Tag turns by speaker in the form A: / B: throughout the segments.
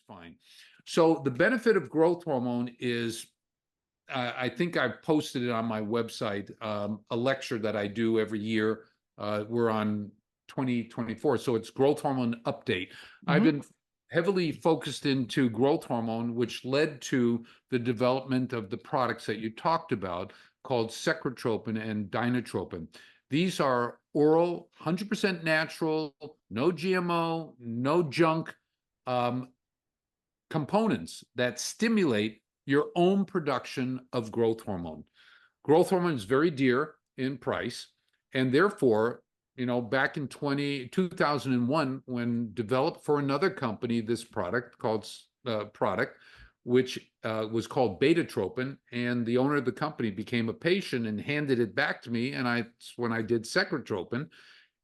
A: fine. So the benefit of growth hormone is, I think I posted it on my website, a lecture that I do every year. We're on 2024, so it's growth hormone update. I've been heavily focused into growth hormone, which led to the development of the products that you talked about called Secretropin and Dinotropin. These are oral, 100% natural, no GMO, no junk components that stimulate your own production of growth hormone. Growth hormone is very dear in price, and therefore, back in 2001, when developed for another company, this product which was called Betatropin, and the owner of the company became a patient and handed it back to me, and that's when I did Secretropin,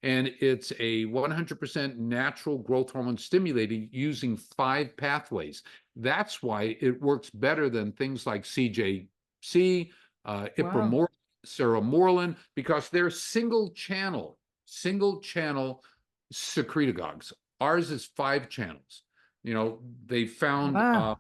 A: and it's a 100% natural growth hormone stimulating using 5 pathways. That's why it works better than things like CJC, Ibuprofen, Seromorelin, because they're single channel secretagogues. Ours is 5 channels. They found,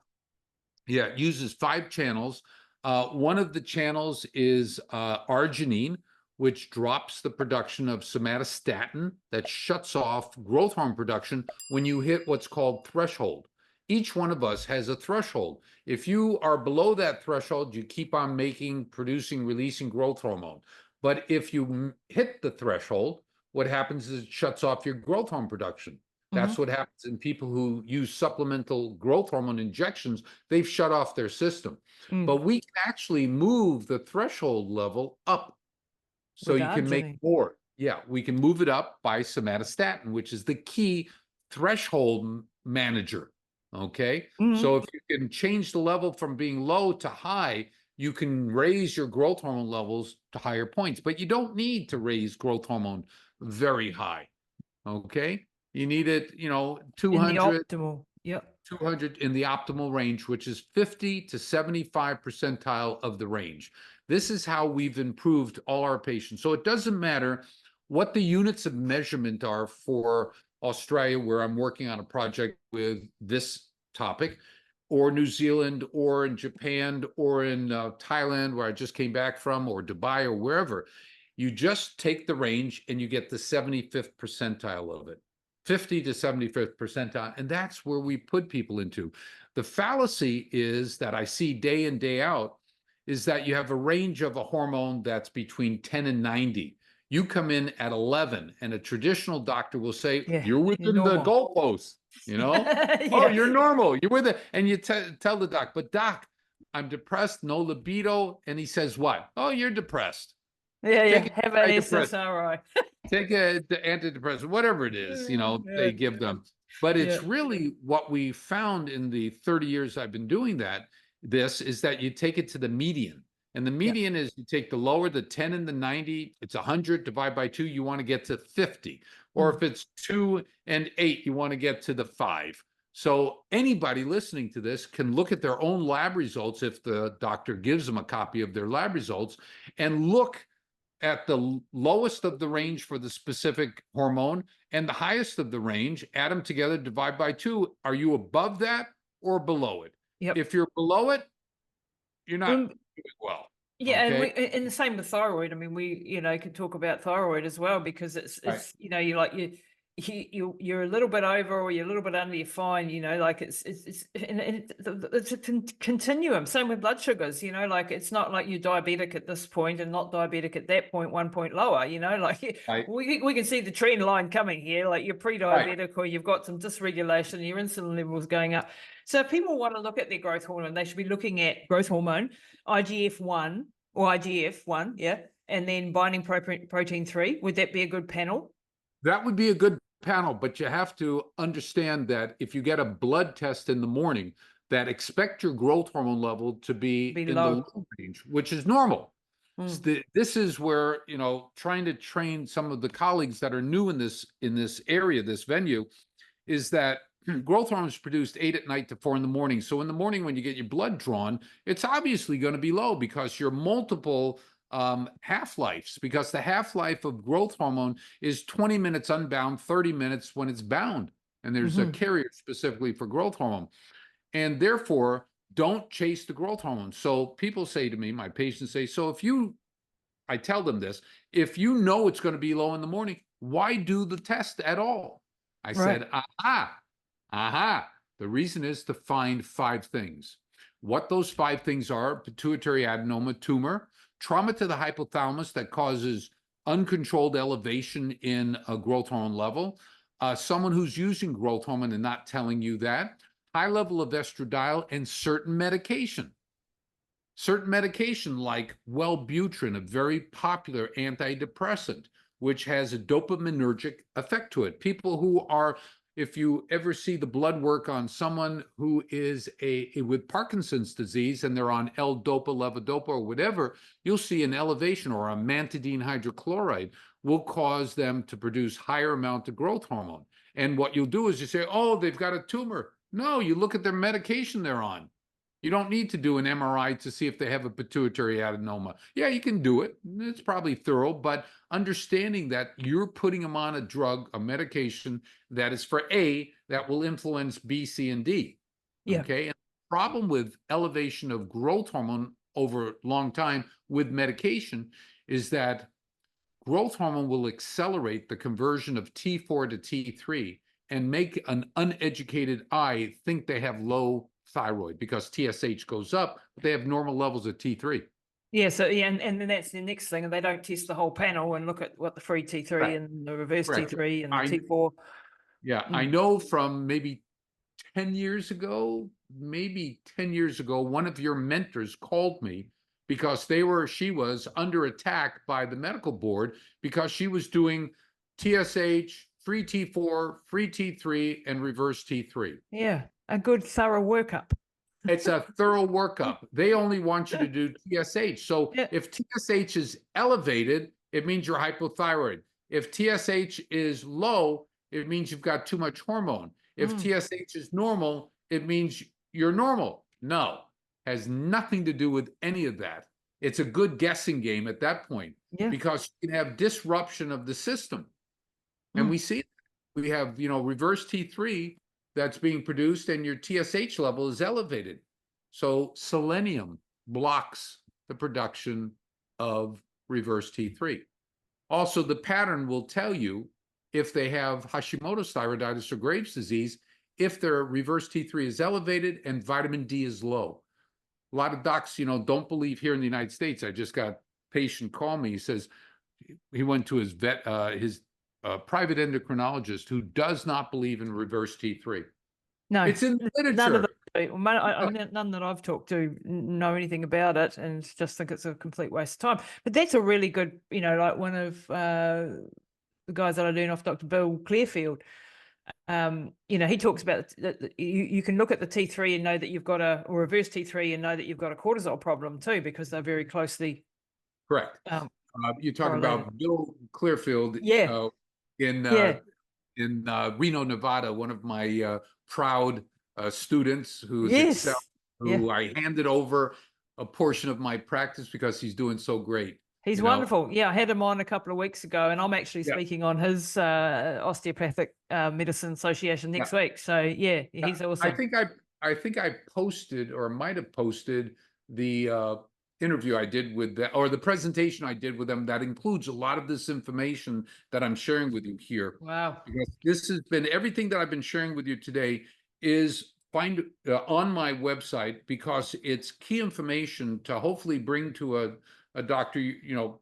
A: it uses 5 channels. One of the channels is arginine, which drops the production of somatostatin that shuts off growth hormone production when you hit what's called threshold. Each one of us has a threshold. If you are below that threshold, you keep on producing, releasing growth hormone. But if you hit the threshold, what happens is it shuts off your growth hormone production. That's what happens in people who use supplemental growth hormone injections. They've shut off their system. But we can actually move the threshold level up. So you can make more. Yeah, we can move it up by somatostatin, which is the key threshold manager. Okay. So if you can change the level from being low to high, you can raise your growth hormone levels to higher points, but you don't need to raise growth hormone very high. Okay. You need it, 200,
B: in the optimal,
A: 200 in the optimal range, which is 50 to 75 percentile of the range. This is how we've improved all our patients. So it doesn't matter what the units of measurement are for Australia, where I'm working on a project with this topic, or New Zealand, or in Japan, or in Thailand, where I just came back from, or Dubai, or wherever. You just take the range and you get the 75th percentile of it. 50 to 75th percentile, and that's where we put people into. The fallacy is that I see day in, day out, is that you have a range of a hormone that's between 10 and 90. You come in at 11, and a traditional doctor will say, you're within the goalposts, Oh, you're normal, you're with it. And you tell the doc, but doc, I'm depressed, no libido. And he says, what? Oh, you're depressed.
B: Have an SSRI.
A: Take the antidepressant, whatever it is, they give them. But it's really what we found in the 30 years I've been doing this is that you take it to the median. And the median is you take the lower, the 10 and the 90, it's 100, divide by 2, you want to get to 50. Or if it's 2 and 8, you want to get to the 5. So anybody listening to this can look at their own lab results if the doctor gives them a copy of their lab results and look at the lowest of the range for the specific hormone and the highest of the range, add them together, divide by 2. Are you above that or below it? If you're below it, you're not doing well.
B: And and the same with thyroid. I mean, we could talk about thyroid as well, because it's you're a little bit over or you're a little bit under, you're fine, it's a continuum. Same with blood sugars, it's not like you're diabetic at this point and not diabetic at that point, 1 point lower, we can see the trend line coming here, like you're pre-diabetic or you've got some dysregulation, your insulin levels going up. So if people want to look at their growth hormone, they should be looking at growth hormone, IGF-1 or IGF-1, and then binding protein 3. Would that be a good panel?
A: That would be a good panel, but you have to understand that if you get a blood test in the morning, that expect your growth hormone level to be in
B: low.
A: the low range, which is normal. This is where, trying to train some of the colleagues that are new in this area, this venue, is that growth hormone is produced 8 at night to 4 in the morning. So in the morning, when you get your blood drawn, it's obviously going to be low because you're multiple half-lives, because the half-life of growth hormone is 20 minutes unbound, 30 minutes when it's bound. and there's a carrier specifically for growth hormone. And therefore, don't chase the growth hormone. So people say to me, my patients say, so I tell them this, if you know it's going to be low in the morning, why do the test at all? I said, aha. The reason is to find 5 things. What those 5 things are: pituitary adenoma tumor, trauma to the hypothalamus that causes uncontrolled elevation in a growth hormone level, someone who's using growth hormone and not telling you that, high level of estradiol, and certain medication. Certain medication like Wellbutrin, a very popular antidepressant, which has a dopaminergic effect to it. People who are, if you ever see the blood work on someone who is with Parkinson's disease and they're on L-Dopa, levodopa, or whatever, you'll see an elevation, or a amantadine hydrochloride will cause them to produce higher amount of growth hormone. And what you'll do is you say, oh, they've got a tumor. No, you look at their medication they're on. You don't need to do an MRI to see if they have a pituitary adenoma. Yeah, you can do it. It's probably thorough, but understanding that you're putting them on a drug, a medication that is for A, that will influence B, C, and D.
B: Yeah.
A: Okay. And the problem with elevation of growth hormone over a long time with medication is that growth hormone will accelerate the conversion of T4 to T3 and make an uneducated eye think they have low thyroid because TSH goes up, but they have normal levels of T3.
B: Yeah, so yeah, and then that's the next thing, and they don't test the whole panel and look at what the free T3
A: Right.
B: and the reverse
A: Correct.
B: T3 and the T4.
A: Yeah, I know from maybe 10 years ago, one of your mentors called me because she was under attack by the medical board because she was doing TSH, free T4, free T3, and reverse T3.
B: Yeah, a good thorough workup.
A: It's a thorough workup. They only want you to do TSH. So if TSH is elevated, it means you're hypothyroid. If TSH is low, it means you've got too much hormone. If TSH is normal, it means you're normal. No, has nothing to do with any of that. It's a good guessing game at that point because you can have disruption of the system. And we see, we have, reverse T3 that's being produced and your TSH level is elevated. So selenium blocks the production of reverse T3. Also, the pattern will tell you if they have Hashimoto's thyroiditis or Graves' disease, if their reverse T3 is elevated and vitamin D is low. A lot of docs, don't believe here in the United States. I just got a patient call me. He says he went to his private endocrinologist who does not believe in reverse T3.
B: No,
A: it's in the literature.
B: None that I've talked to know anything about it, and just think it's a complete waste of time. But that's a really good, like one of the guys that I learned off, Dr. Bill Clearfield. He talks about that you can look at the T3 and know that you've got or reverse T3 and know that you've got a cortisol problem too, because they're very closely
A: correct. You're talking about Bill Clearfield. In Reno, Nevada, one of my proud students who's I handed over a portion of my practice because he's doing so great.
B: He's wonderful. Yeah, I had him on a couple of weeks ago, and I'm actually speaking on his osteopathic medicine association next week. So he's awesome.
A: I think I posted, or might have posted, the interview I did with them, or the presentation I did with them, that includes a lot of this information that I'm sharing with you here.
B: Wow.
A: Because this has been, everything that I've been sharing with you today is find on my website, because it's key information to hopefully bring to a doctor,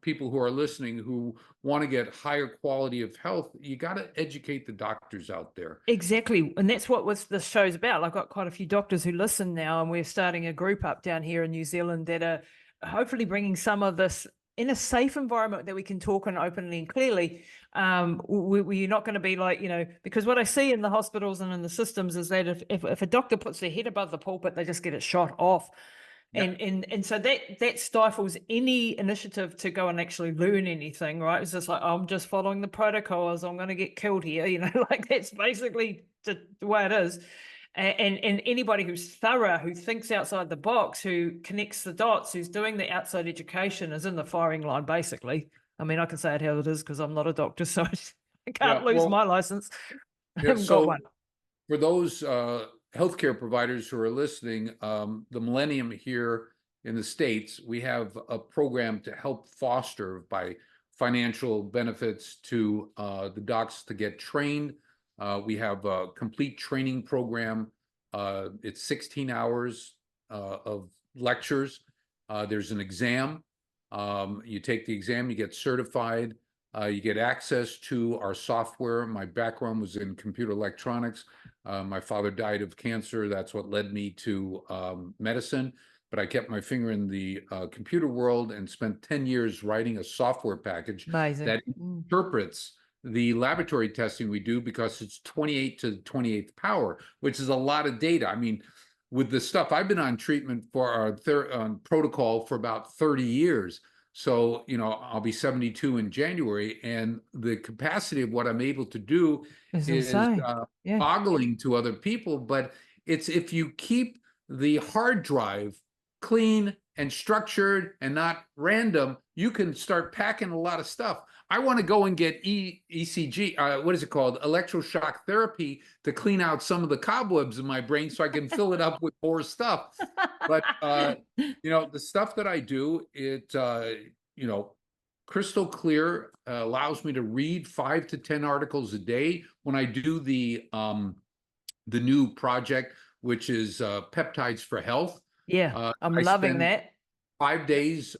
A: people who are listening who want to get higher quality of health. You got to educate the doctors out there.
B: Exactly. And that's what this show's about. I've got quite a few doctors who listen now, and we're starting a group up down here in New Zealand that are hopefully bringing some of this in a safe environment that we can talk on openly and clearly. We're not going to be like, because what I see in the hospitals and in the systems is that if a doctor puts their head above the pulpit, they just get it shot off. And so that stifles any initiative to go and actually learn anything, right? It's just like, I'm just following the protocols, I'm going to get killed here, like that's basically the way it is. And anybody who's thorough, who thinks outside the box, who connects the dots, who's doing the outside education, is in the firing line, basically. I mean, I can say it how it is because I'm not a doctor, so I can't lose my license. I haven't got one.
A: for those healthcare providers who are listening, the Millennium here in the States, we have a program to help foster by financial benefits to the docs to get trained. We have a complete training program. It's 16 hours of lectures. There's an exam. You take the exam, you get certified. You get access to our software. My background was in computer electronics. My father died of cancer. That's what led me to medicine. But I kept my finger in the computer world and spent 10 years writing a software package that interprets the laboratory testing we do, because it's 28 to the 28th power, which is a lot of data. I mean, with the stuff, I've been on treatment for our protocol for about 30 years. So, I'll be 72 in January, and the capacity of what I'm able to do is boggling to other people. But it's if you keep the hard drive clean and structured and not random, you can start packing a lot of stuff. I want to go and get ECG, what is it called? Electroshock therapy to clean out some of the cobwebs in my brain so I can fill it up with more stuff. But, the stuff that I do, it, crystal clear, allows me to read 5 to 10 articles a day. When I do the new project, which is Peptides for Health.
B: Yeah, I'm loving that.
A: 5 days,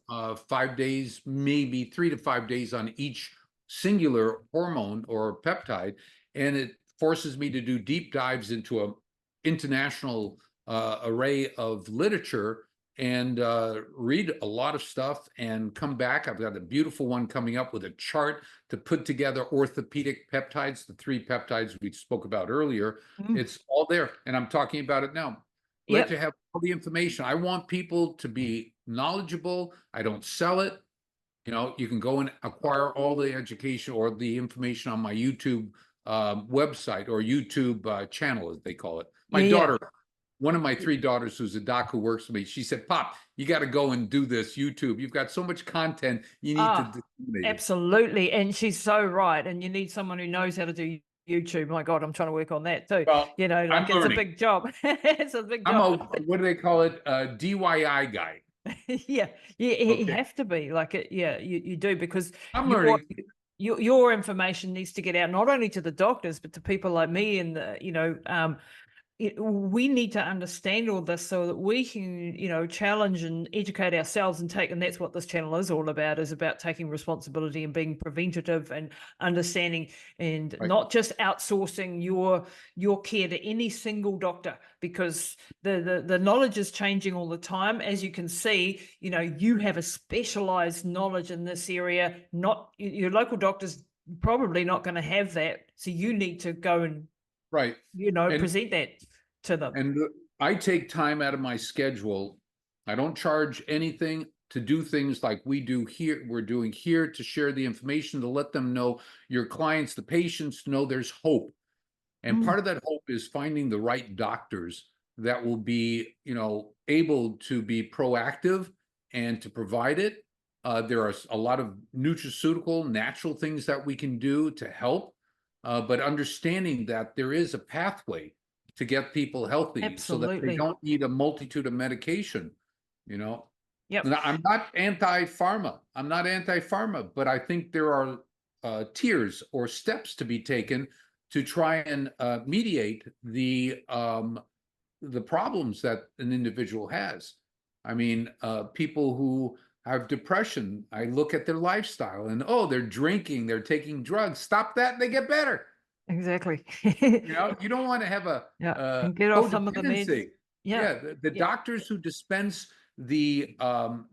A: maybe 3 to 5 days on each singular hormone or peptide. And it forces me to do deep dives into an international array of literature and read a lot of stuff and come back. I've got a beautiful one coming up with a chart to put together orthopedic peptides, the 3 peptides we spoke about earlier. It's all there. And I'm talking about it now. Let you have all the information. I want people to be knowledgeable. I don't sell it. You can go and acquire all the education or the information on my YouTube website or YouTube channel, as they call it. My daughter, one of my 3 daughters, who's a doc who works with me, she said, "Pop, you got to go and do this YouTube. You've got so much content. You need to disseminate it."
B: Absolutely. And she's so right. And you need someone who knows how to do YouTube. My God, I'm trying to work on that too.
A: Well,
B: it's a big job. It's a big job.
A: What do they call it? DIY guy.
B: You have to be like it. Yeah, you do, because
A: I'm learning.
B: Your information needs to get out not only to the doctors but to people like me and we need to understand all this so that we can, challenge and educate ourselves and that's what this channel is all about, is about taking responsibility and being preventative and understanding and not just outsourcing your care to any single doctor, because the knowledge is changing all the time. As you can see, you have a specialized knowledge in this area, not your local doctor's probably not going to have that. So you need to go and present that to them.
A: And I take time out of my schedule. I don't charge anything to do things like we're doing here, to share the information, to let them know, your clients, the patients, know there's hope. And part of that hope is finding the right doctors that will be, able to be proactive and to provide it. There are a lot of nutraceutical, natural things that we can do to help, but understanding that there is a pathway to get people healthy so that they don't need a multitude of medication, Now, I'm not anti-pharma, but I think there are tiers or steps to be taken to try and mediate the problems that an individual has. I mean, people who have depression, I look at their lifestyle and, they're drinking, they're taking drugs. Stop that and they get better.
B: Exactly.
A: You don't want to have
B: and get off some of the meds.
A: The doctors who dispense the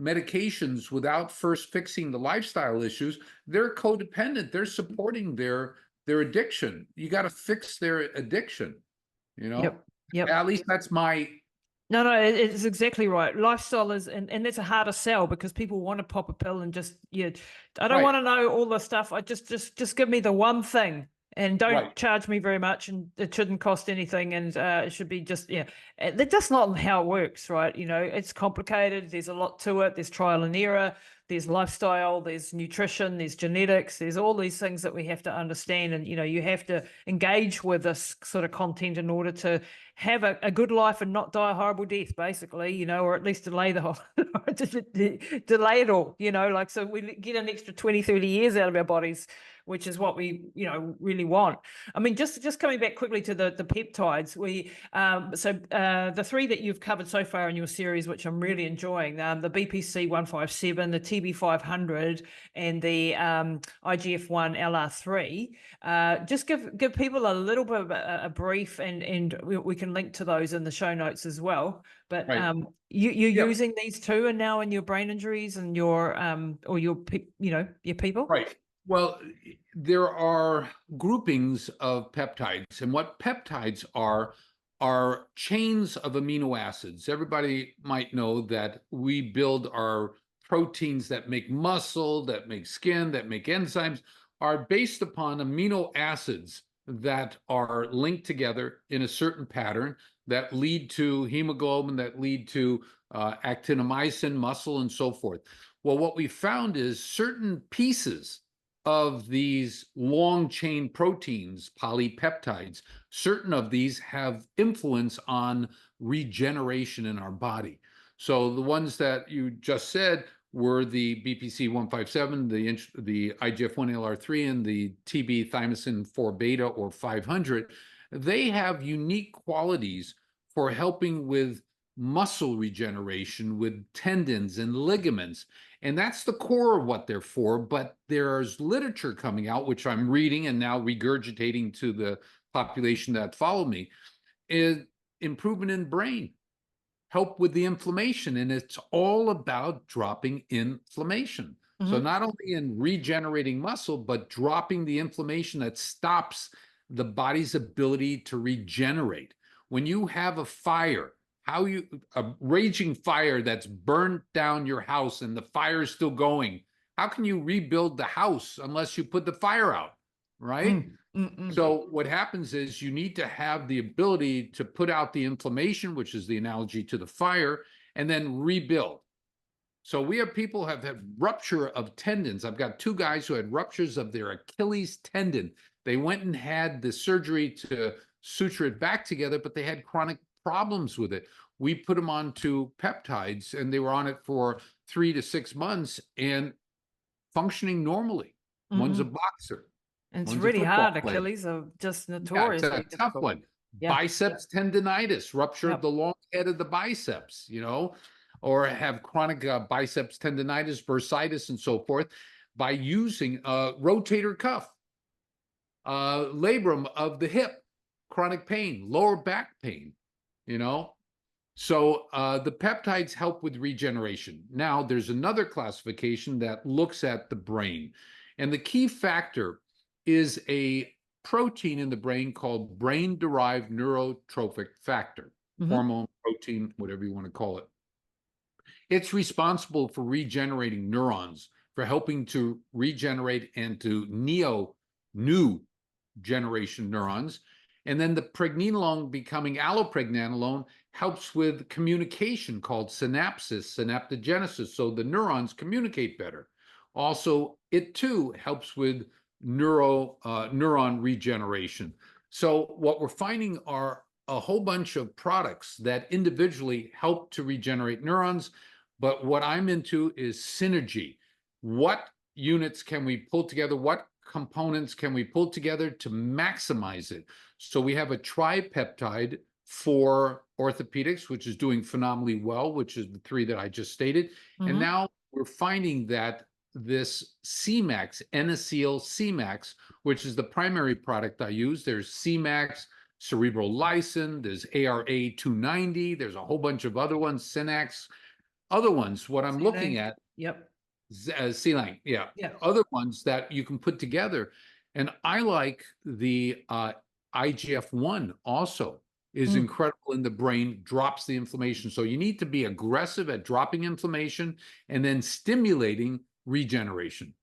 A: medications without first fixing the lifestyle issues, they're codependent. They're supporting their addiction. You got to fix their addiction.
B: Yep.
A: At least that's my.
B: No, it's exactly right. Lifestyle is, and that's a harder sell, because people want to pop a pill and just, I don't want to know all the stuff. I just give me the one thing. And don't charge me very much, and it shouldn't cost anything, and it should be just, that's not how it works, right? It's complicated. There's a lot to it. There's trial and error. there's lifestyle, there's nutrition, there's genetics, there's all these things that we have to understand. And, you have to engage with this sort of content in order to have a good life and not die a horrible death, basically, or at least delay the whole, delay it all, like, so we get an extra 20, 30 years out of our bodies, which is what we, really want. I mean, just coming back quickly to the peptides, the three that you've covered so far in your series, which I'm really enjoying, the BPC 157, the TB 500, and the IGF-1 LR3. Just give people a little bit of a brief, and we can link to those in the show notes as well. But
A: Right.
B: you're using these two, and now in your brain injuries and your your people.
A: Right. Well, there are groupings of peptides, and what peptides are chains of amino acids. Everybody might know that we build our proteins that make muscle, that make skin, that make enzymes, are based upon amino acids that are linked together in a certain pattern that lead to hemoglobin, that lead to actinomycin, muscle, and so forth. Well, what we found is certain pieces of these long chain proteins, polypeptides, certain of these have influence on regeneration in our body. So the ones that you just said were the BPC 157, the IGF-1 LR3, and the TB thymosin 4 beta or 500. They have unique qualities for helping with muscle regeneration, with tendons and ligaments. And that's the core of what they're for. But there's literature coming out, which I'm reading and now regurgitating to the population that follow me, is improvement in brain, help with the inflammation. And it's all about dropping inflammation. Mm-hmm. So not only in regenerating muscle, but dropping the inflammation that stops the body's ability to regenerate. When you have a fire, a raging fire that's burned down your house and the fire is still going, how can you rebuild the house unless you put the fire out, right? So what happens is you need to have the ability to put out the inflammation, which is the analogy to the fire, and then rebuild. So we have people who have had rupture of tendons. I've got two guys who had ruptures of their Achilles tendon. They went and had the surgery to suture it back together, but they had chronic problems with it. We put them onto peptides, and they were on it for 3 to 6 months and functioning normally. One's a boxer.
B: And it's really hard. Achilles are just notorious.
A: Yeah, it's a tough one. Yeah. Biceps tendonitis, rupture of the long head of the biceps, or have chronic biceps tendonitis, bursitis, and so forth by using rotator cuff, labrum of the hip, chronic pain, lower back pain, So the peptides help with regeneration. Now, there's another classification that looks at the brain. And the key factor is a protein in the brain called brain-derived neurotrophic factor, hormone, protein, whatever you want to call it. It's responsible for regenerating neurons, for helping to regenerate and to new generation neurons. And then the pregnenolone becoming allopregnenolone helps with communication called synapsis, synaptogenesis, so the neurons communicate better. Also, it too helps with neuron regeneration. So what we're finding are a whole bunch of products that individually help to regenerate neurons, but what I'm into is synergy. What units can we pull together? What components can we pull together to maximize it? So we have a tripeptide for orthopedics, which is doing phenomenally well, which is the 3 that I just stated. And now we're finding that this CMAX, N-acetyl CMAX, which is the primary product I use. There's CMAX, cerebrolysin, there's ARA 290, there's a whole bunch of other ones, Synax, other ones. What I'm looking at, C-Lang, other ones that you can put together. And I like the IGF-1 also is incredible in the brain, drops the inflammation. So you need to be aggressive at dropping inflammation and then stimulating regeneration.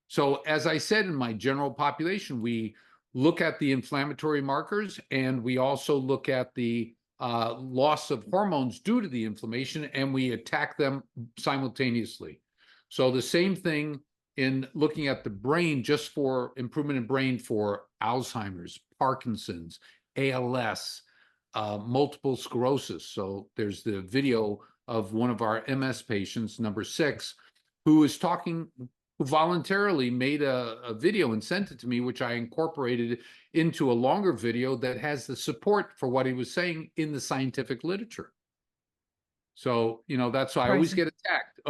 A: So as I said, in my general population, we look at the inflammatory markers, and we also look at the loss of hormones due to the inflammation, and we attack them simultaneously. So the same thing in looking at the brain, just for improvement in brain for Alzheimer's, Parkinson's, ALS, multiple sclerosis. So there's the video of one of our MS patients, number 6, who is talking, who voluntarily made a video and sent it to me, which I incorporated into a longer video that has the support for what he was saying in the scientific literature. So, you know, that's why I always
B: Crazy.
A: get attacked.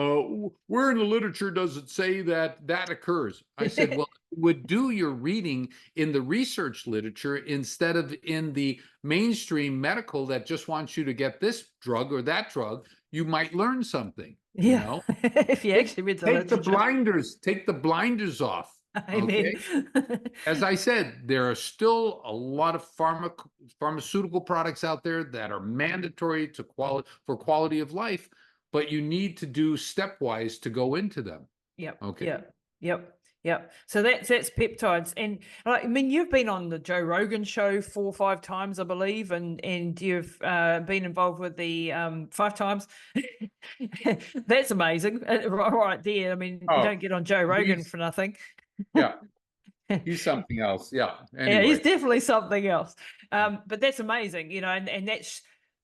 A: Where in the literature does it say that that occurs? I said, well, you would do your reading in the research literature instead of in the mainstream medical that just wants you to get this drug or that drug. You might learn something, you
B: Yeah.
A: know?
B: If you actually read the
A: Take the
B: literature.
A: take the blinders off.
B: Amen.
A: Okay. As I said, there are still a lot of pharmaceutical products out there that are mandatory to for quality of life, but you need to do stepwise to go into them.
B: Yep.
A: Okay.
B: Yep. Yep. Yep. So that's peptides, and I mean, you've been on the Joe Rogan show 4 or 5 times, I believe, and you've been involved with the 5 times. That's amazing, right there. I mean, you
A: Oh,
B: don't get on Joe Rogan
A: he's
B: for nothing.
A: yeah, he's something else. Yeah.
B: Yeah, he's
A: Anyway.
B: definitely something else. But that's amazing, you know, and that's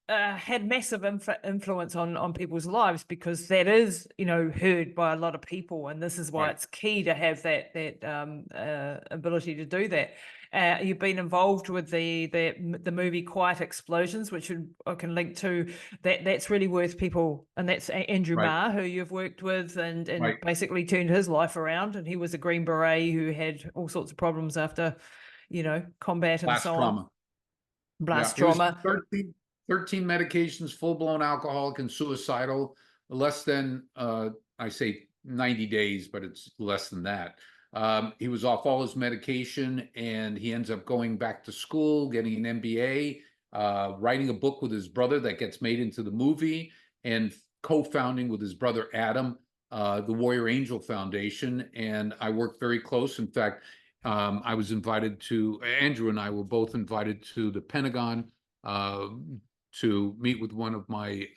B: had massive influence on people's lives, because that is, you know, heard by a lot of people, and this is why
A: Right.
B: it's key to have that ability to do that. You've been involved with the movie Quiet Explosions, which I can link to. That's really worth people, and that's Andrew
A: Right.
B: Marr, who you've worked with, and
A: Right.
B: basically turned his life around. And he was a Green Beret who had all sorts of problems after, you know, combat and
A: Blast
B: so on,
A: trauma. Yeah.
B: blast
A: He was
B: trauma.
A: 13 medications, full-blown alcoholic and suicidal, less than, I say 90 days, but it's less than that. He was off all his medication, and he ends up going back to school, getting an MBA, writing a book with his brother that gets made into the movie, and co-founding with his brother Adam, the Warrior Angel Foundation. And I worked very close. In fact, I was invited to, Andrew and I were both invited to the Pentagon to meet with one of my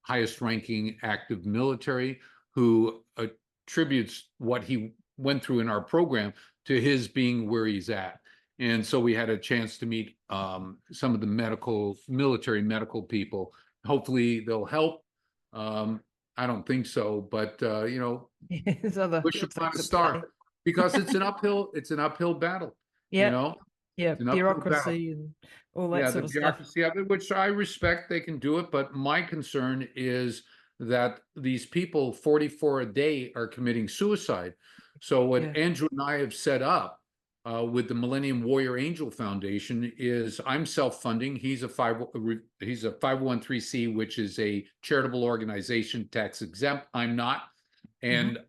A: highest ranking active military, who attributes what he went through in our program to his being where he's at. And so we had a chance to meet some of the military medical people. Hopefully they'll help. I don't think so, but you know,
B: There's other
A: wish upon a
B: things at play.
A: star, because it's an uphill battle, you
B: Yeah,
A: know,
B: yeah,
A: it's an uphill battle.
B: bureaucracy and all that
A: Yeah, the
B: sort of stuff.
A: bureaucracy of it, which I respect, they can do it, but my concern is that these people, 44 a day, are committing suicide. So what
B: Yeah.
A: Andrew and I have set up with the Millennium Warrior Angel Foundation is, I'm self-funding. He's a 501c, which is a charitable organization, tax exempt. I'm not, and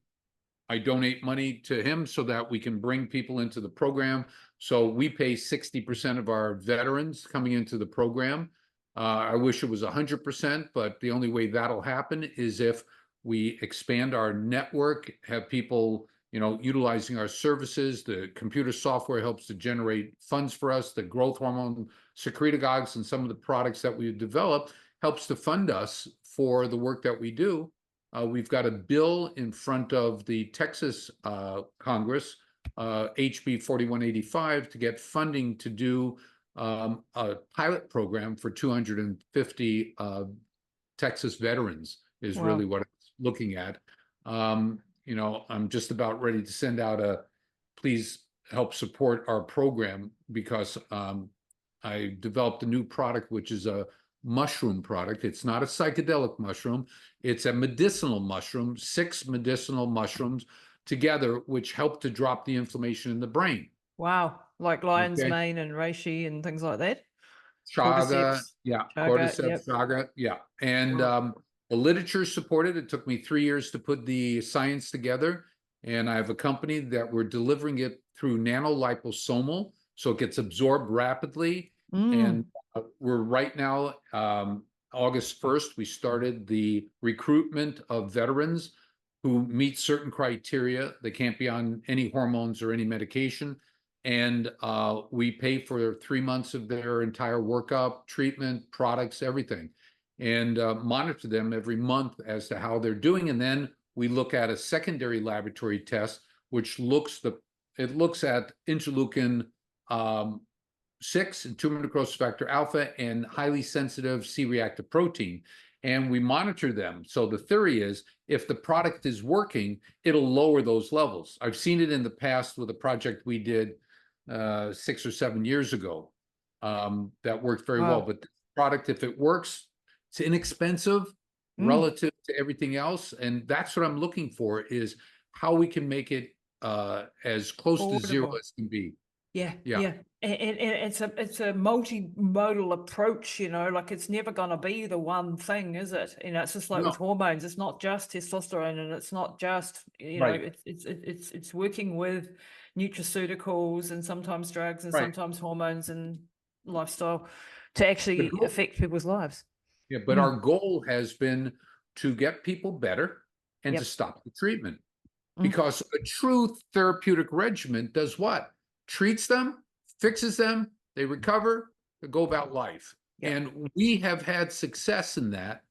A: I donate money to him so that we can bring people into the program. So we pay 60% of our veterans coming into the program. I wish it was 100%, but the only way that'll happen is if we expand our network, have people, you know, utilizing our services. The computer software helps to generate funds for us. The growth hormone secretagogues and some of the products that we've developed helps to fund us for the work that we do. We've got a bill in front of the Texas Congress, HB 4185, to get funding to do a pilot program for 250 Texas veterans is really what it's looking at. You know, I'm just about ready to send out a please help support our program, because I developed a new product, which is a mushroom product. It's not a psychedelic mushroom. It's a medicinal mushroom, 6 medicinal mushrooms together, which help to drop the inflammation in the brain.
B: Wow, like lion's
A: Okay.
B: mane and reishi and things like that.
A: Chaga,
B: Cordyceps.
A: yeah,
B: Chaga,
A: cordyceps,
B: yep.
A: chaga, yeah. And
B: Wow.
A: the literature supported. It took me 3 years to put the science together. And I have a company that we're delivering it through nanoliposomal, so it gets absorbed rapidly. And we're right now, August 1st, we started the recruitment of veterans who meet certain criteria. They can't be on any hormones or any medication. And we pay for 3 months of their entire workup, treatment, products, everything, and monitor them every month as to how they're doing. And then we look at a secondary laboratory test, which looks at interleukin 6 and tumor necrosis factor alpha and highly sensitive C-reactive protein. And we monitor them. So the theory is if the product is working, it'll lower those levels. I've seen it in the past with a project we did 6 or 7 years ago that worked very well. But this product, if it works, it's inexpensive relative to everything else. And that's what I'm looking for, is how we can make it as close to zero as can be.
B: Yeah. And it's a multimodal approach, you know, like it's never going to be the one thing, is it? You know, it's just like with hormones, it's not just testosterone, and it's not just, you know, it's working with nutraceuticals and sometimes drugs and sometimes hormones and lifestyle to actually affect people's lives.
A: Yeah, but our goal has been to get people better and to stop the treatment, because a true therapeutic regimen does what? Treats them, fixes them, they recover, they go about life. And we have had success in that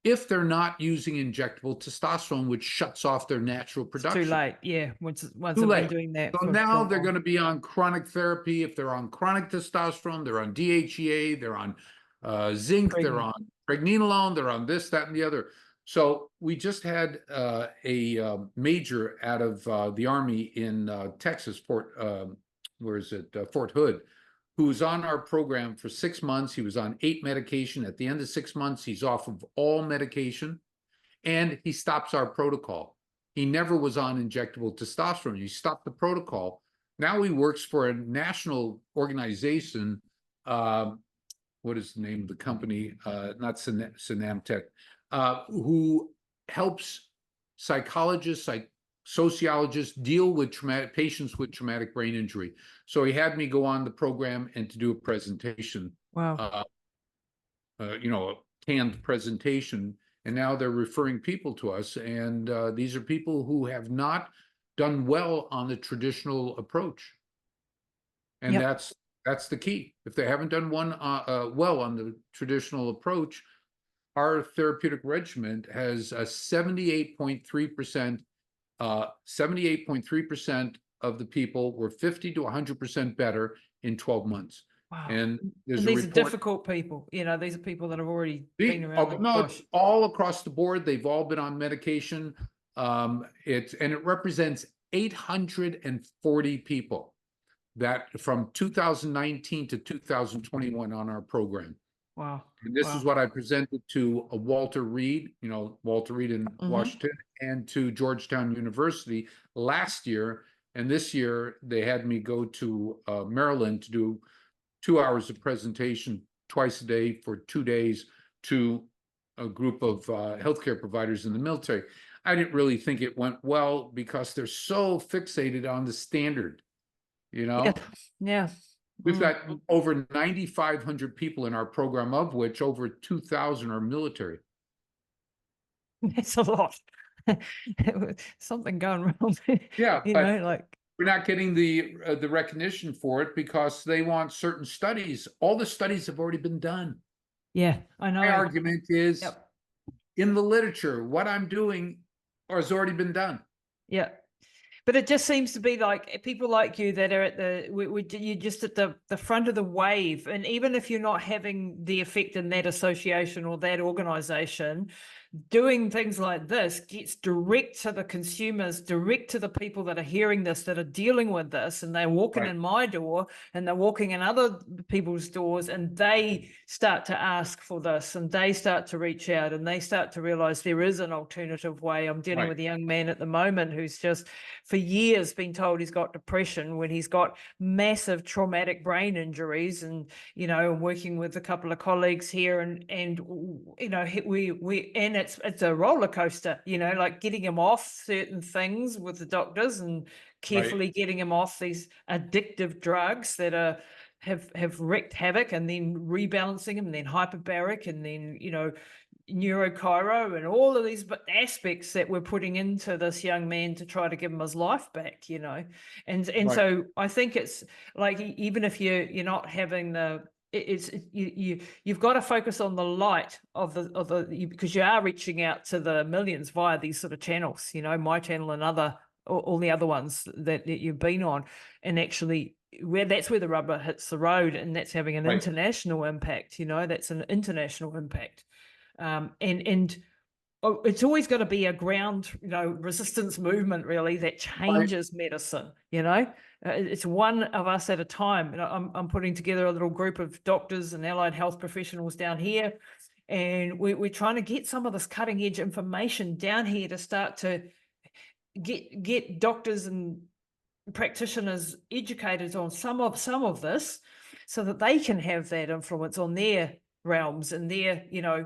A: if they're not using injectable testosterone, which shuts off their natural production.
B: It's too late, yeah. Once I've been doing that.
A: So now they're going to be on chronic therapy. If they're on chronic testosterone, they're on DHEA, they're on zinc, they're on pregnenolone, they're on this, that, and the other. So we just had a major out of the Army in Texas, Fort Hood, who was on our program for 6 months. He was on 8 medication. At the end of 6 months, he's off of all medication, and he stops our protocol. He never was on injectable testosterone. He stopped the protocol. Now he works for a national organization. What is the name of the company? Not Synamtech. Who helps psychologists, sociologists deal with patients with traumatic brain injury. So he had me go on the program and to do a presentation.
B: Wow.
A: You know, a canned presentation, and now they're referring people to us. And these are people who have not done well on the traditional approach. And that's the key. If they haven't done well on the traditional approach, our therapeutic regimen has a 78.3%. 78.3% of the people were 50 to 100% better in 12 months.
B: Wow.
A: And
B: these are difficult people. You know, these are people that have already been around.
A: No, all across the board. They've all been on medication. It represents 840 people that from 2019 to 2021 on our program.
B: Wow.
A: And this is what I presented to Walter Reed, you know, Walter Reed in Washington, and to Georgetown University last year. And this year they had me go to Maryland to do 2 hours of presentation twice a day for 2 days to a group of healthcare providers in the military. I didn't really think it went well because they're so fixated on the standard, you know?
B: Yeah.
A: We've got over 9,500 people in our program, of which over 2,000 are military.
B: That's a lot. Something going wrong.
A: Yeah,
B: you know, like
A: we're not getting the recognition for it because they want certain studies. All the studies have already been done.
B: Yeah, I know.
A: My argument is in the literature, what I'm doing has already been done.
B: Yeah. But it just seems to be like people like you that are at you're just at the front of the wave. And even if you're not having the effect in that association or that organization, doing things like this gets direct to the consumers, direct to the people that are hearing this, that are dealing with this, and they're walking in my door and they're walking in other people's doors, and they start to ask for this, and they start to reach out, and they start to realize there is an alternative way. I'm dealing with a young man at the moment who's just for years been told he's got depression when he's got massive traumatic brain injuries, and you know, working with a couple of colleagues here, and you know, and it's a roller coaster, you know, like getting him off certain things with the doctors and carefully getting him off these addictive drugs that have wreaked havoc, and then rebalancing him, and then hyperbaric, and then, you know, neurochiro, and all of these aspects that we're putting into this young man to try to give him his life back, you know. And so I think it's like, even if you're not having the you've got to focus on the light of because you are reaching out to the millions via these sort of channels, you know, my channel and all the other ones that you've been on, and actually that's where the rubber hits the road, and that's having an international impact, you know, that's an international impact. And it's always got to be a ground, you know, resistance movement really that changes medicine, you know. It's one of us at a time. You know, I'm putting together a little group of doctors and allied health professionals down here, and we're trying to get some of this cutting edge information down here to start to get doctors and practitioners educated on some of this, so that they can have that influence on their realms and their, you know,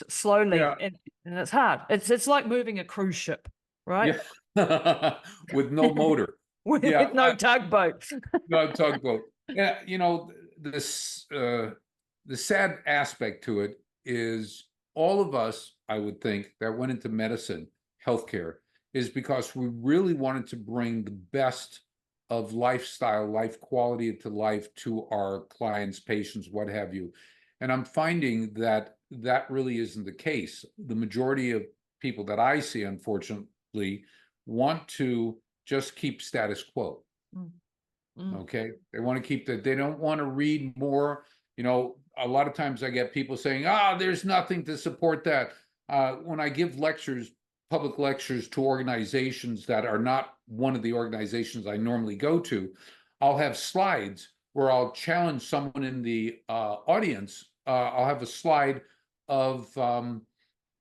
B: slowly. And it's hard. It's like moving a cruise ship, right?
A: Yeah. With no motor.
B: with no tugboat.
A: No tugboat. Yeah, you know, this the sad aspect to it is all of us, I would think, that went into medicine, healthcare, is because we really wanted to bring the best of lifestyle, life quality to life to our clients, patients, what have you. And I'm finding that that really isn't the case. The majority of people that I see, unfortunately, want to just keep status quo. Okay, they want to keep that. They don't want to read more. You know, a lot of times I get people saying, there's nothing to support that. When I give lectures, public lectures to organizations that are not one of the organizations I normally go to, I'll have slides where I'll challenge someone in the audience. I'll have a slide of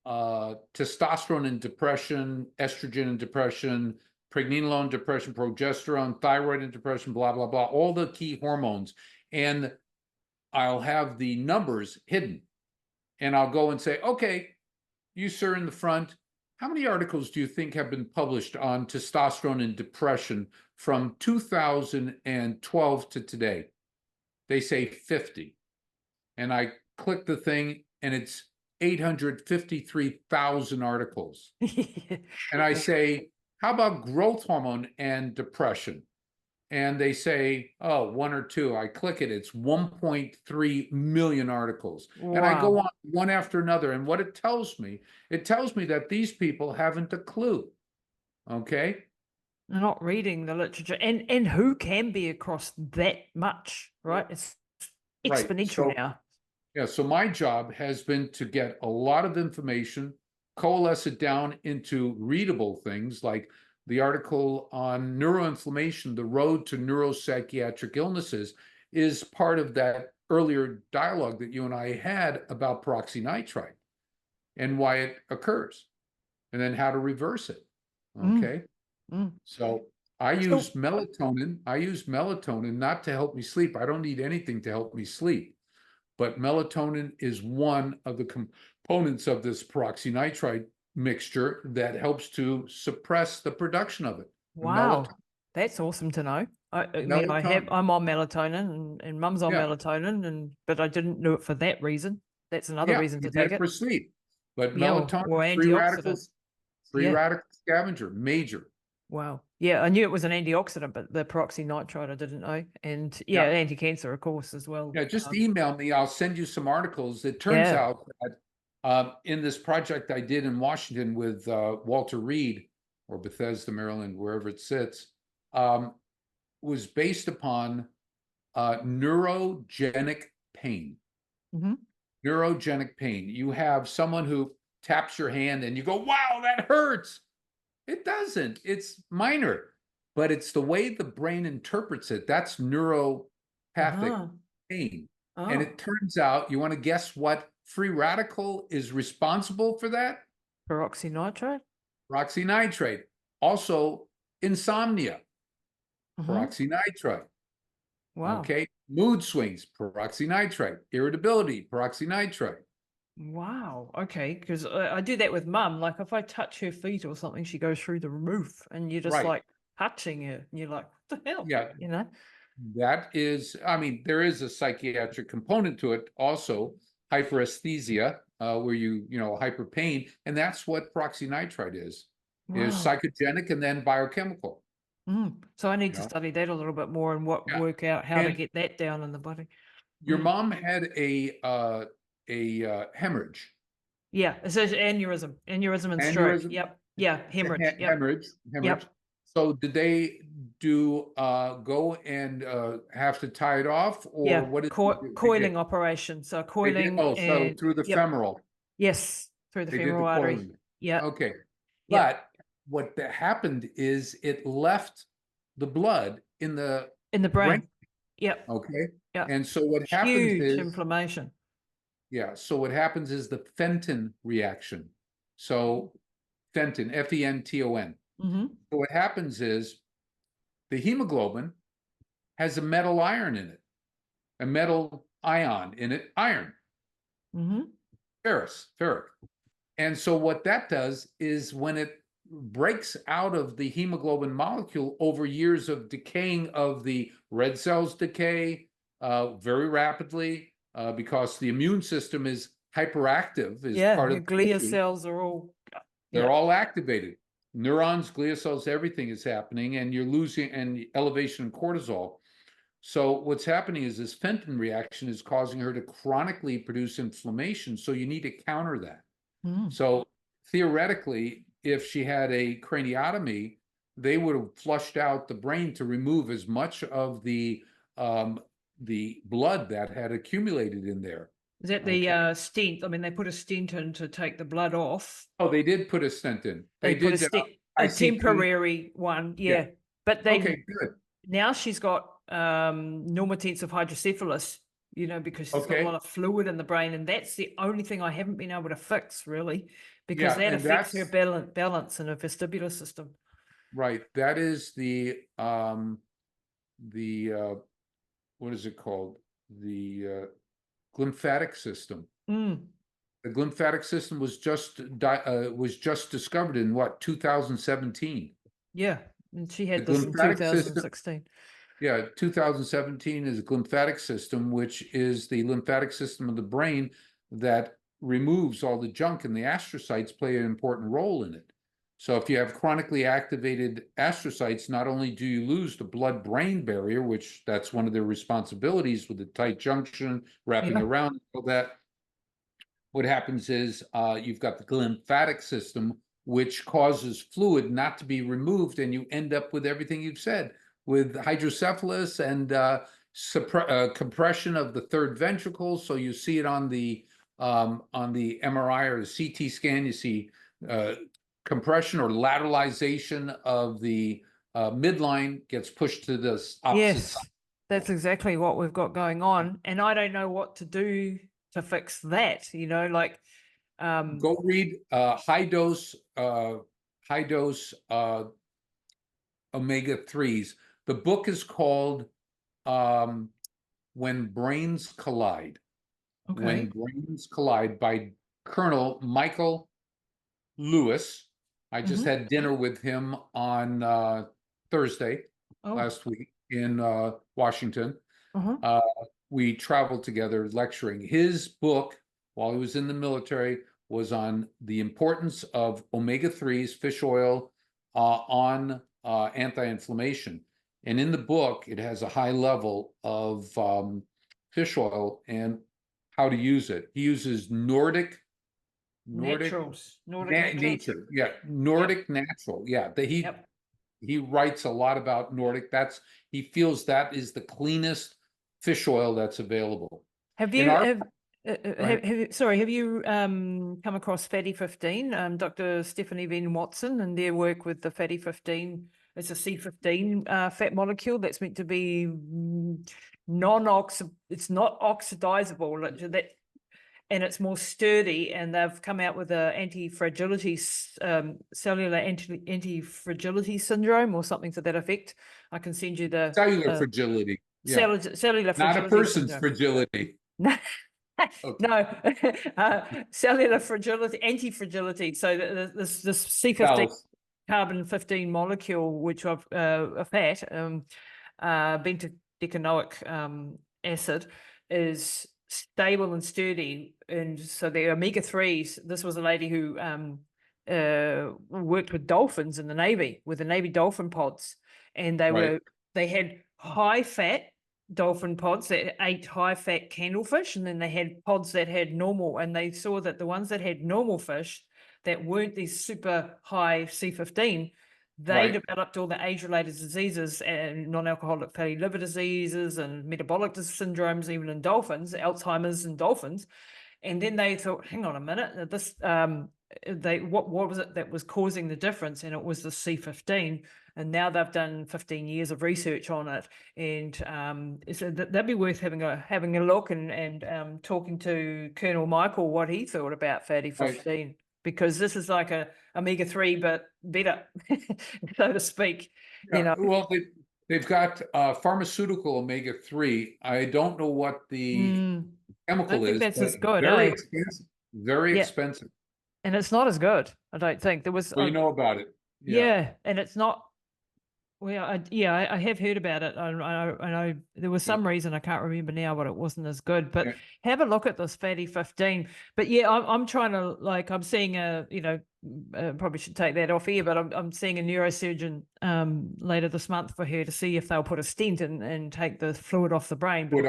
A: testosterone and depression, estrogen and depression, pregnenolone, depression, progesterone, thyroid and depression, blah, blah, blah, all the key hormones. And I'll have the numbers hidden. And I'll go and say, okay, you, sir, in the front, how many articles do you think have been published on testosterone and depression from 2012 to today? They say 50. And I click the thing, and it's 853,000 articles. And I say, how about growth hormone and depression? And they say, one or two. I click it, it's 1.3 million articles. Wow. And I go on one after another. And what it tells me that these people haven't a clue. Okay?
B: They're not reading the literature. And who can be across that much, right? It's exponential now.
A: Yeah, so my job has been to get a lot of information, coalesce it down into readable things like the article on neuroinflammation, the road to neuropsychiatric illnesses, is part of that earlier dialogue that you and I had about peroxynitrite and why it occurs, and then how to reverse it. Okay. So I use melatonin. I use melatonin not to help me sleep. I don't need anything to help me sleep. But melatonin is one of the components of this peroxynitrite mixture that helps to suppress the production of it.
B: Wow, that's awesome to know. I mean, I'm on melatonin, and Mum's on melatonin, but I didn't do it for that reason. That's another reason to take it
A: for sleep. But melatonin, free radical scavenger, major.
B: Wow. Yeah, I knew it was an antioxidant, but the peroxynitrite I didn't know. And anti-cancer, of course, as well.
A: Yeah, just email me. I'll send you some articles. It turns out that in this project I did in Washington with Walter Reed, or Bethesda, Maryland, wherever it sits, was based upon neurogenic pain. Neurogenic pain. You have someone who taps your hand and you go, wow, that hurts. It doesn't. It's minor, but it's the way the brain interprets it. That's neuropathic pain. And it turns out, you want to guess what free radical is responsible for that?
B: Peroxynitrite?
A: Peroxynitrite. Also, insomnia. Peroxynitrite.
B: Wow.
A: Okay. Mood swings. Peroxynitrite. Irritability. Peroxynitrite.
B: Wow. Okay. Because I do that with Mum. Like if I touch her feet or something, she goes through the roof, and you're just like touching her, and you're like, what the hell?
A: Yeah.
B: You know?
A: That is, I mean, there is a psychiatric component to it also, hyperesthesia, where you know, hyper pain. And that's what peroxynitrite is psychogenic and then biochemical.
B: So I need to study that a little bit more and work out how to get that down in the body.
A: Your mom had a hemorrhage.
B: Yeah, it says aneurysm and stroke.
A: Aneurysm?
B: Yep. Yeah, hemorrhage. Yep.
A: Hemorrhage.
B: Yep.
A: So did they go and have to tie it off, or
B: Yeah,
A: what did they
B: coiling
A: did?
B: operation. So
A: They did.
B: coiling
A: Oh, so
B: and
A: through the
B: yep,
A: femoral,
B: yes, through the
A: they did the
B: femoral artery.
A: coiling.
B: Yeah,
A: Okay.
B: yep,
A: But what happened is it left the blood in the
B: in the
A: brain.
B: brain. Yep,
A: Okay.
B: yep.
A: And so what happens
B: Huge
A: is,
B: inflammation.
A: yeah, so what happens is the Fenton reaction. So Fenton, Fenton.
B: Mm-hmm.
A: So what happens is the hemoglobin has a metal iron in it, a metal ion in it, iron,
B: Mm-hmm.
A: ferric. And so what that does is when it breaks out of the hemoglobin molecule over years of decaying of the red cells decay very rapidly because the immune system is hyperactive, is
B: Yeah,
A: part
B: your
A: of the
B: glia
A: issue.
B: cells are all.
A: They're
B: Yep.
A: all activated. Neurons, glial cells, everything is happening, and you're losing and elevation in cortisol. So what's happening is this Fenton reaction is causing her to chronically produce inflammation. So you need to counter that.
B: Mm.
A: So theoretically, if she had a craniotomy, they would have flushed out the brain to remove as much of the blood that had accumulated in there.
B: Is that the stent? I mean, they put a stent in to take the blood off.
A: Oh, they did put a stent in.
B: They put
A: did
B: a
A: ICP.
B: temporary one, yeah. But they
A: Okay, good.
B: Now she's got normotensive hydrocephalus, you know, because she's got a lot of fluid in the brain, and that's the only thing I haven't been able to fix really, because that affects her balance in her vestibular system.
A: Right. That is the what is it called? The glymphatic system.
B: Mm.
A: The glymphatic system was just discovered in what, 2017.
B: Yeah, and she had
A: The
B: this in
A: glymphatic
B: 2016.
A: Yeah, 2017 is a glymphatic system, which is the lymphatic system of the brain that removes all the junk, and the astrocytes play an important role in it. So if you have chronically activated astrocytes, not only do you lose the blood-brain barrier, which that's one of their responsibilities with the tight junction wrapping around all that, what happens is you've got the glymphatic system, which causes fluid not to be removed, and you end up with everything you've said, with hydrocephalus and compression of the third ventricle. So you see it on the MRI or the CT scan. You see compression or lateralization of the midline gets pushed to the opposite side.
B: That's exactly what we've got going on, and I don't know what to do to fix that. You know, like
A: go read high dose omega-3s. The book is called When Brains Collide.
B: Okay.
A: When Brains Collide by Colonel Michael Lewis. I just had dinner with him on Thursday last week in Washington. We traveled together lecturing. His book, while he was in the military, was on the importance of omega-3s, fish oil, on anti-inflammation. And in the book, it has a high level of fish oil and how to use it. He uses Nordic
B: naturals.
A: nature. Yeah, Nordic natural. Yeah, he writes a lot about Nordic. He feels that is the cleanest fish oil that's available.
B: Have you have you come across Fatty 15? Dr. Stephanie Venn Watson and their work with the Fatty 15. It's a C15 fat molecule that's meant to be it's not oxidizable, and it's more sturdy, and they've come out with a anti-fragility cellular anti-fragility syndrome or something to that effect. I can send you the
A: cellular fragility.
B: Cellular fragility.
A: Not a person's
B: syndrome.
A: Fragility.
B: Okay. No, cellular fragility, anti-fragility. So this C15 carbon 15 molecule, which I've a fat, beta-decanoic acid, is stable and sturdy, and so the omega-3s. This was a lady who worked with dolphins in the Navy, with the Navy dolphin pods, and they had high fat, dolphin pods that ate high fat candlefish, and then they had pods that had normal, and they saw that the ones that had normal fish that weren't these super high C15, they
A: Right.
B: developed all the age-related diseases and non-alcoholic fatty liver diseases and metabolic syndromes, even in dolphins, Alzheimer's in dolphins. And then they thought, hang on a minute, this what was it that was causing the difference? And it was the C15. And now they've done 15 years of research on it, and so that'd be worth having a look and talking to Colonel Michael what he thought about fatty 15. Right. Because this is like a omega-3, but better, so to speak.
A: Yeah,
B: you know.
A: Well, they've got pharmaceutical omega-3. I don't know what the chemical
B: I think
A: is,
B: that's
A: but
B: as good.
A: very expensive. Very
B: Yeah.
A: expensive.
B: And it's not as good, I don't think. There was.
A: Well, you know about it.
B: Yeah, and it's not. Well, I have heard about it. I know there was some reason, I can't remember now, but it wasn't as good. But have a look at this fatty 15. But yeah, I'm trying to, like, I'm seeing probably should take that off here, but I'm seeing a neurosurgeon later this month for her to see if they'll put a stent in and take the fluid off the brain. But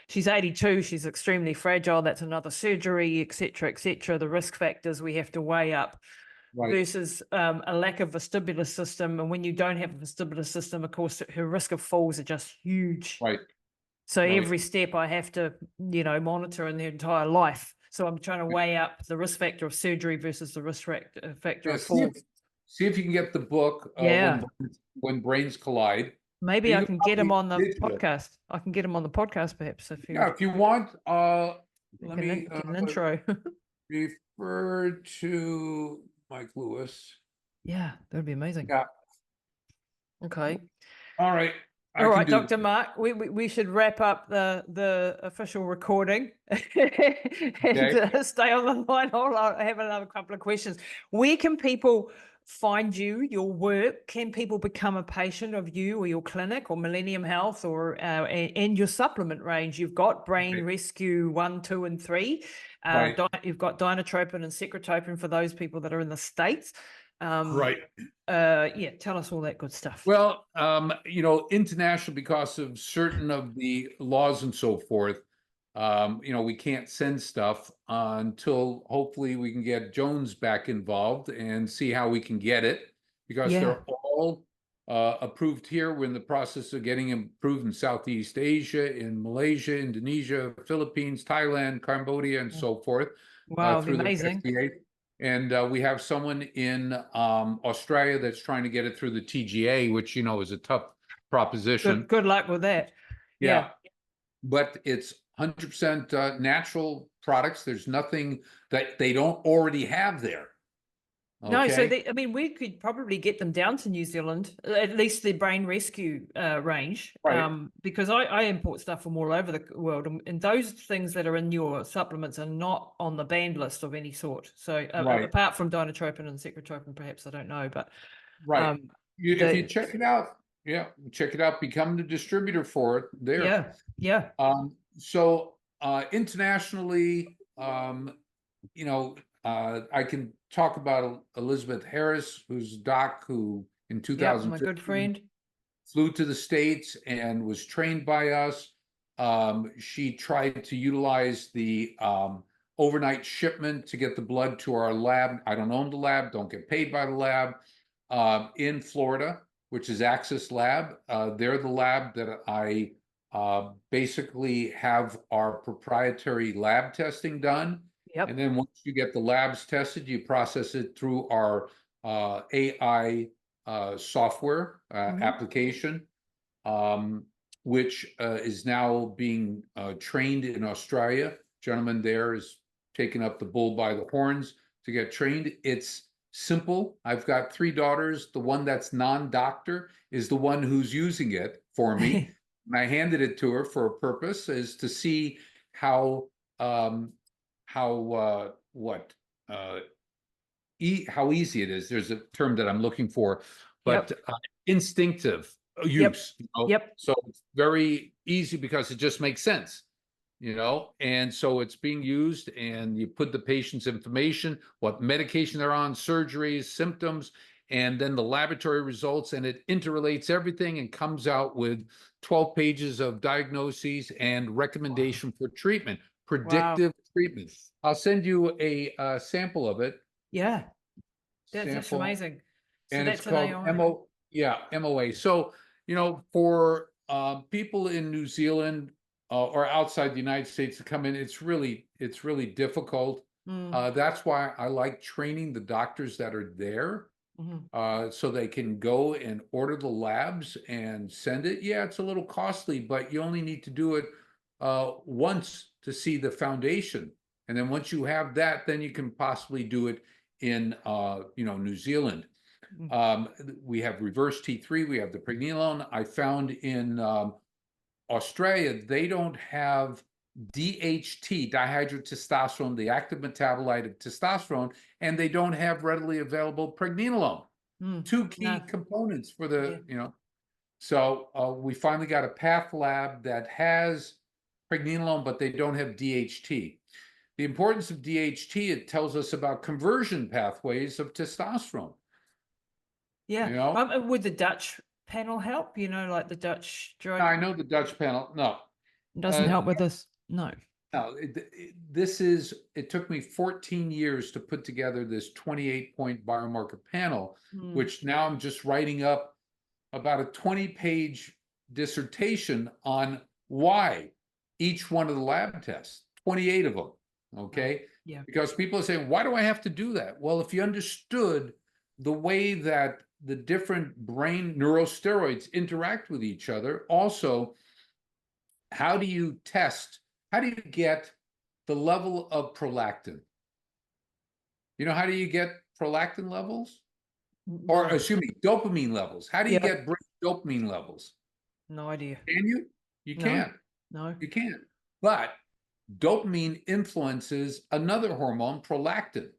B: she's 82, she's extremely fragile. That's another surgery, etc., etc. The risk factors we have to weigh up. Right. Versus a lack of vestibular system. And when you don't have a vestibular system, of course, her risk of falls are just huge.
A: Right.
B: So every step I have to, monitor in their entire life. So I'm trying to weigh up the risk factor of surgery versus the risk factor of fall.
A: See if you can get the book when Brains Collide.
B: Maybe I can get him on the podcast. I can get him on the podcast, perhaps. If
A: you want.
B: Let me an intro.
A: Refer to Mike Lewis.
B: Yeah, that'd be amazing.
A: Yeah.
B: Okay.
A: All right.
B: All right, Dr. Mark, we should wrap up the official recording and stay on the line. I have another couple of questions. Where can people find you, your work? Can people become a patient of you or your clinic or Millennium Health or and your supplement range? You've got Brain Rescue 1, 2, and 3. You've got Dinotropin and Secretropin for those people that are in the States. Tell us all that good stuff.
A: Well, international, because of certain of the laws and so forth, we can't send stuff until hopefully we can get Jones back involved and see how we can get it, because they're all approved here. We're in the process of getting them approved in Southeast Asia, in Malaysia, Indonesia, Philippines, Thailand, Cambodia, and so forth.
B: Wow, amazing.
A: And we have someone in Australia that's trying to get it through the TGA, which, is a tough proposition.
B: Good luck with that.
A: Yeah. But it's 100% natural products. There's nothing that they don't already have there. Okay?
B: No, so we could probably get them down to New Zealand, at least the Brain Rescue range, because I import stuff from all over the world, and those things that are in your supplements are not on the banned list of any sort. So apart from Dinotropin and Secretropin, perhaps, I don't know, but
A: if you check it out, check it out. Become the distributor for it there. So internationally, I can talk about Elizabeth Harris, who's a doc who in 2015
B: my good friend,
A: flew to the States and was trained by us. She tried to utilize the overnight shipment to get the blood to our lab. I don't own the lab, don't get paid by the lab, in Florida, which is Access Lab. They're the lab that I basically have our proprietary lab testing done. And then once you get the labs tested, you process it through our AI software application, which is now being trained in Australia. Gentleman there is taking up the bull by the horns to get trained. It's simple. I've got 3 daughters. The one that's non-doctor is the one who's using it for me. And I handed it to her for a purpose, is to see how easy it is. There's a term that I'm looking for, but instinctive use. So it's very easy because it just makes sense, and so it's being used, and you put the patient's information, what medication they're on, surgeries, symptoms, and then the laboratory results, and it interrelates everything and comes out with 12 pages of diagnoses and recommendation for treatment, predictive treatment. I'll send you a sample of it.
B: Yeah, that's
A: Sample,
B: amazing. So
A: and it's
B: that's an
A: called
B: AI.
A: MOA. So, for people in New Zealand or outside the United States to come in, it's really difficult. That's why I like training the doctors that are there, so they can go and order the labs and send it. Yeah, it's a little costly, but you only need to do it once to see the foundation. And then once you have that, then you can possibly do it in New Zealand. We have reverse T3, we have the pregnenolone. I found in Australia, they don't have DHT, dihydrotestosterone, the active metabolite of testosterone, and they don't have readily available pregnenolone. Two key components for the, So we finally got a path lab that has pregnenolone, but they don't have DHT. The importance of DHT, it tells us about conversion pathways of testosterone.
B: Yeah. Would the Dutch panel help? Like the Dutch drug?
A: I know the Dutch panel. No.
B: It doesn't help with this. No.
A: No, it took me 14 years to put together this 28-point biomarker panel, which now I'm just writing up about a 20-page dissertation on why each one of the lab tests, 28 of them, okay?
B: Yeah.
A: Because people are saying, why do I have to do that? Well, if you understood the way that the different brain neurosteroids interact with each other, also, how do you get the level of prolactin? How do you get prolactin levels? Or, excuse me, dopamine levels. How do you get brain dopamine levels?
B: No idea.
A: Can you? You can't.
B: No.
A: You can't. But dopamine influences another hormone, prolactin.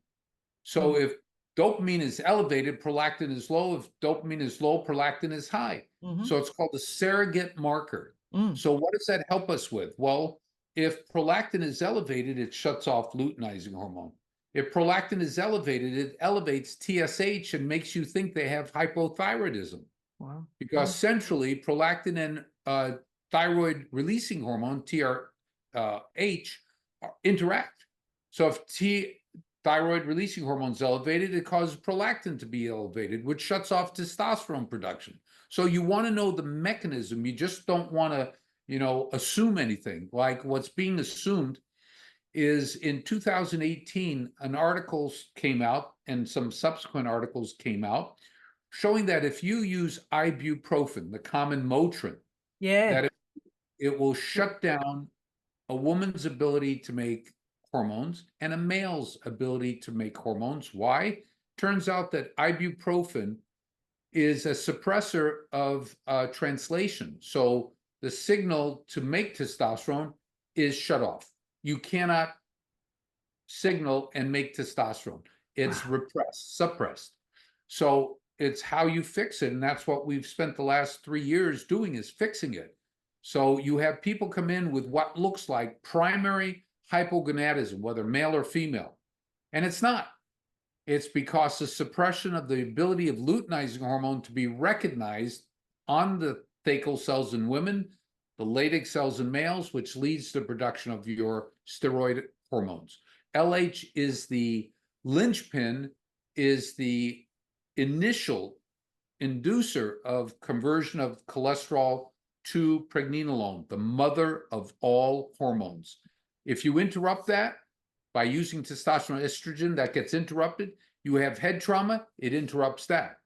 A: So if dopamine is elevated, prolactin is low. If dopamine is low, prolactin is high. So it's called a surrogate marker. So what does that help us with? Well, if prolactin is elevated, it shuts off luteinizing hormone. If prolactin is elevated, it elevates TSH and makes you think they have hypothyroidism.
B: Wow.
A: Because centrally, prolactin and thyroid releasing hormone, TRH, interact. So if thyroid releasing hormone is elevated, it causes prolactin to be elevated, which shuts off testosterone production. So you want to know the mechanism. You just don't want to, assume anything. Like what's being assumed is in 2018, an article came out and some subsequent articles came out showing that if you use ibuprofen, the common Motrin, that it will shut down a woman's ability to make hormones and a male's ability to make hormones. Why? Turns out that ibuprofen is a suppressor of translation. So the signal to make testosterone is shut off. You cannot signal and make testosterone. It's repressed, suppressed. So it's how you fix it. And that's what we've spent the last 3 years doing, is fixing it. So you have people come in with what looks like primary hypogonadism, whether male or female. And it's not. It's because the suppression of the ability of luteinizing hormone to be recognized on the thecal cells in women, the Leydig cells in males, which leads to production of your steroid hormones. LH is the linchpin, is the initial inducer of conversion of cholesterol to pregnenolone, the mother of all hormones. If you interrupt that by using testosterone, estrogen, that gets interrupted. You have head trauma, it interrupts that.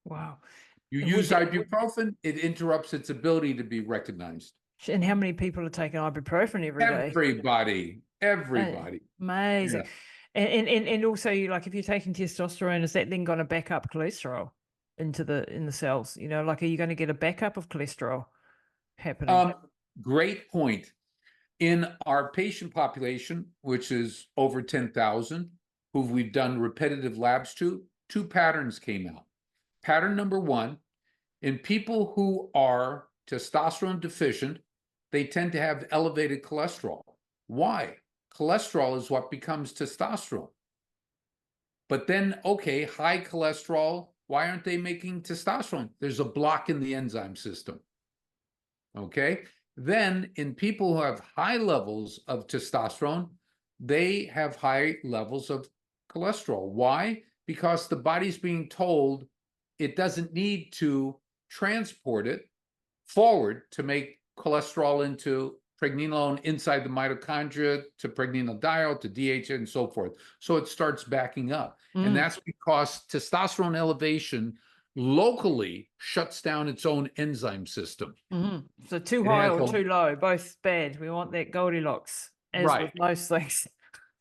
B: Wow.
A: You use ibuprofen, it interrupts its ability to be recognized.
B: And how many people are taking ibuprofen every day?
A: Everybody.
B: Amazing. Yeah. And also, like, if you're taking testosterone, is that then going to back up cholesterol in the cells? Like, are you going to get a backup of cholesterol happening?
A: Great point. In our patient population, which is over 10,000, who we've done repetitive labs to, 2 patterns came out. Pattern number 1, in people who are testosterone deficient, they tend to have elevated cholesterol. Why? Cholesterol is what becomes testosterone. But then, okay, high cholesterol, why aren't they making testosterone? There's a block in the enzyme system. Okay. Then in people who have high levels of testosterone, they have high levels of cholesterol. Why? Because the body's being told it doesn't need to transport it forward to make cholesterol into pregnenolone inside the mitochondria to pregnenolone to DHEA and so forth. So it starts backing up. And that's because testosterone elevation locally shuts down its own enzyme system.
B: So too high or too low, both bad. We want that Goldilocks, as with most things.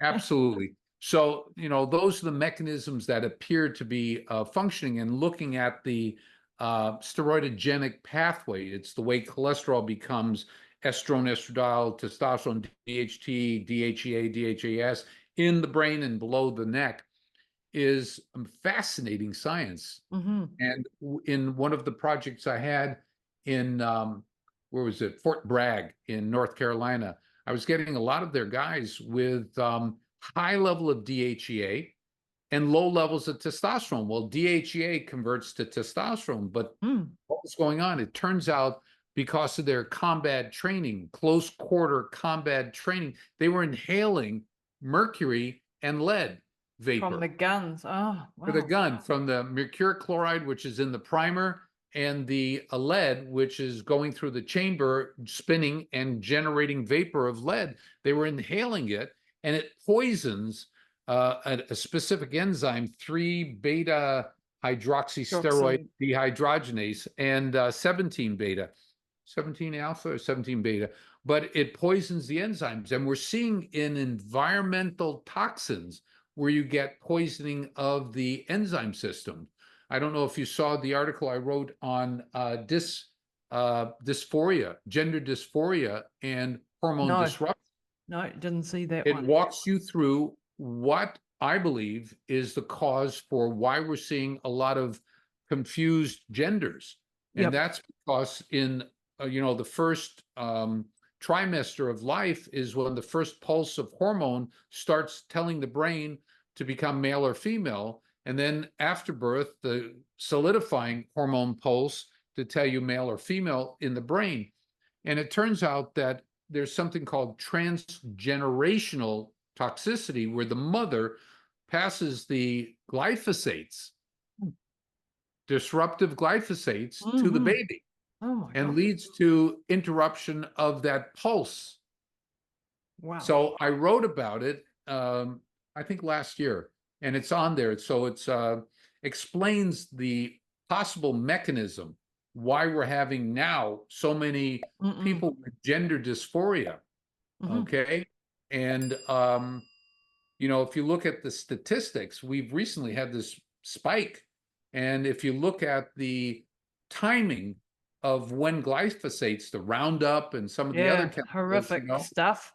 A: Absolutely. So, those are the mechanisms that appear to be functioning, and looking at the steroidogenic pathway. It's the way cholesterol becomes estrone, estradiol, testosterone, DHT, DHEA, DHAS in the brain and below the neck is fascinating science. And in one of the projects I had in, where was it? Fort Bragg in North Carolina, I was getting a lot of their guys with high level of DHEA and low levels of testosterone. Well, DHEA converts to testosterone, but what was going on? It turns out because of their combat training, close quarter combat training, they were inhaling mercury and lead vapor.
B: From the guns. Oh, wow.
A: For the gun, from the mercuric chloride, which is in the primer, and the lead, which is going through the chamber, spinning and generating vapor of lead. They were inhaling it, and it poisons a specific enzyme, 3-beta hydroxysteroid dehydrogenase, and 17-beta, 17-alpha or 17-beta. But it poisons the enzymes. And we're seeing in environmental toxins where you get poisoning of the enzyme system. I don't know if you saw the article I wrote on dysphoria, gender dysphoria, and hormone disruption.
B: No, didn't see that
A: one.
B: It
A: walks you through what I believe is the cause for why we're seeing a lot of confused genders. And that's because in, the first trimester of life is when the first pulse of hormone starts telling the brain to become male or female. And then after birth, the solidifying hormone pulse to tell you male or female in the brain. And it turns out that there's something called transgenerational toxicity, where the mother passes the glyphosates, disruptive glyphosates, to the baby. And leads to interruption of that pulse.
B: Wow.
A: So I wrote about it, I think last year, and it's on there. So it's explains the possible mechanism why we're having now so many people with gender dysphoria. Okay. And, if you look at the statistics, we've recently had this spike. And if you look at the timing of when glyphosates, the Roundup and some of the other chemicals,
B: horrific stuff.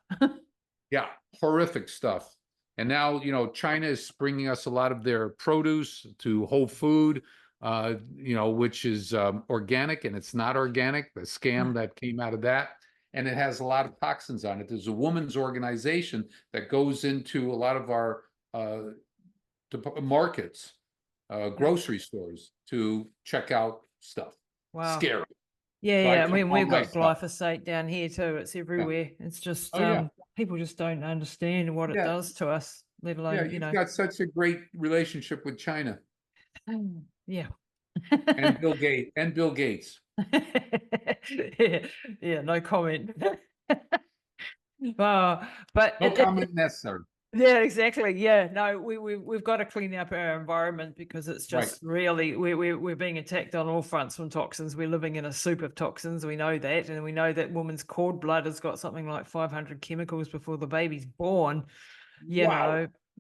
A: Horrific stuff. And now, China is bringing us a lot of their produce to Whole Food, which is organic, and it's not organic, the scam that came out of that. And it has a lot of toxins on it. There's a women's organization that goes into a lot of our markets, grocery stores, to check out stuff.
B: Wow.
A: Scary.
B: I mean, we've got glyphosate down here too. It's everywhere. It's just people just don't understand what it does to us, let alone,
A: you've got such a great relationship with China.
B: Yeah.
A: And Bill Gates.
B: No comment. But
A: no comment necessary.
B: Yeah, exactly. No, we've got to clean up our environment, because it's just really we're being attacked on all fronts from toxins. We're living in a soup of toxins. We know that, and we know that women's cord blood has got something like 500 chemicals before the baby's born.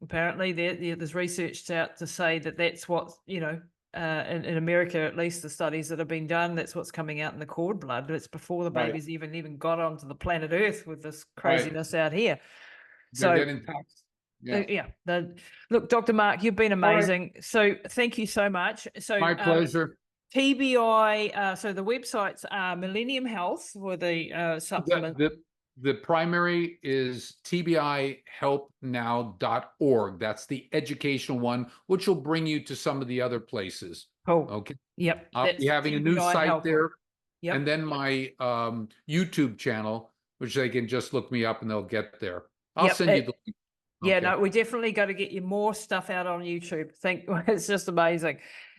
B: Apparently there's research out to say that that's what in America, at least, the studies that have been done, that's what's coming out in the cord blood. It's before the baby's even got onto the planet Earth with this craziness out here.
A: They're getting toxic.
B: Look, Dr. Mark, you've been amazing. So thank you so much. So
A: my pleasure.
B: TBI. So the websites are Millennium Health for the supplement.
A: The primary is tbihelpnow.org. That's the educational one, which will bring you to some of the other places.
B: Cool.
A: Okay.
B: Yep.
A: I'll be having a new
B: TBI
A: site
B: help
A: there.
B: Yep.
A: And then my YouTube channel, which they can just look me up and they'll get there. I'll send you the link.
B: Yeah,
A: Okay.
B: no, we definitely got to get you more stuff out on YouTube. It's just amazing.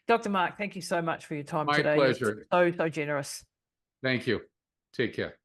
B: Dr. Mark, thank you so much for your time
A: My
B: today.
A: pleasure.
B: You're so generous.
A: Thank you. Take care.